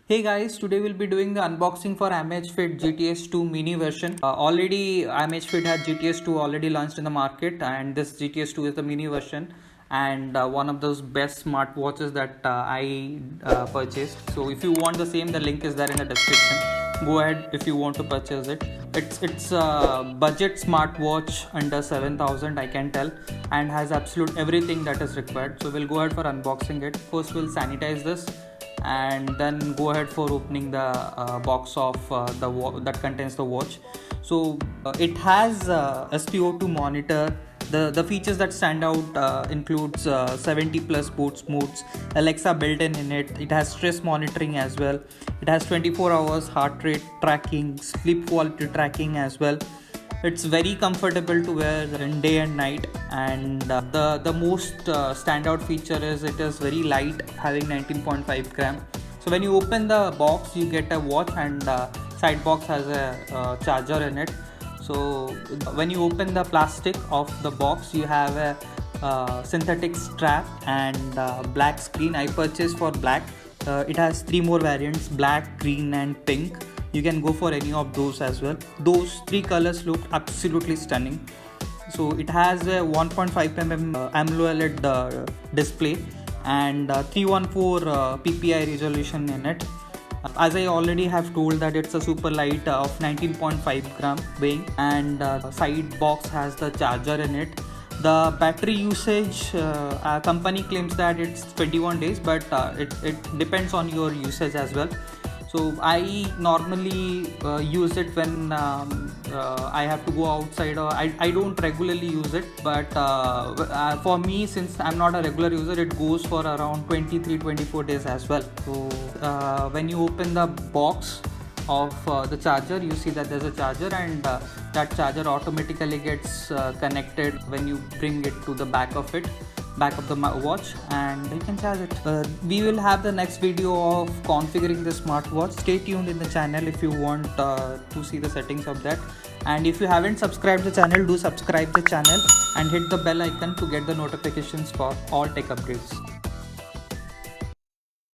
Hey guys, today we'll be doing the unboxing for Amazfit GTS 2 mini version. Already Amazfit had GTS 2 already launched in the market, and this GTS 2 is the mini version and one of those best smartwatches that I purchased. So if you want the same, the link is there in the description. Go ahead if you want to purchase it. It's a budget smartwatch under 7,000, I can tell, and has absolute everything that is required. So we'll go ahead for unboxing it. First we'll sanitize this and then go ahead for opening the box of that contains the watch. So it has SpO2 monitor. The features that stand out includes 70 plus sports modes, Alexa built in it. It has stress monitoring as well. It has 24 hours heart rate tracking, sleep quality tracking as well. It's very comfortable to wear in day and night, and the most standout feature is it is very light, having 19.5 gram. So when you open the box, you get a watch, and side box has a charger in it. So when you open the plastic of the box, you have a synthetic strap and black screen. I purchased for black. It has 3 more variants: black, green and pink. You can go for any of those as well. Those 3 colors look absolutely stunning. So it has a 1.5 mm AMOLED display and 314 PPI resolution in it. As I already have told that it's a super light of 19.5 gram weighing, and side box has the charger in it. The battery usage, company claims that it's 21 days, but it depends on your usage as well. So I normally use it when I have to go outside, or I don't regularly use it, but for me, since I'm not a regular user, it goes for around 23-24 days as well. So when you open the box of the charger, you see that there's a charger, and that charger automatically gets connected when you bring it to the back of the watch, and you can charge it. We will have the next video of configuring the smartwatch. Stay tuned in the channel if you want to see the settings of that, and if you haven't subscribed the channel, do subscribe the channel and hit the bell icon to get the notifications for all tech updates.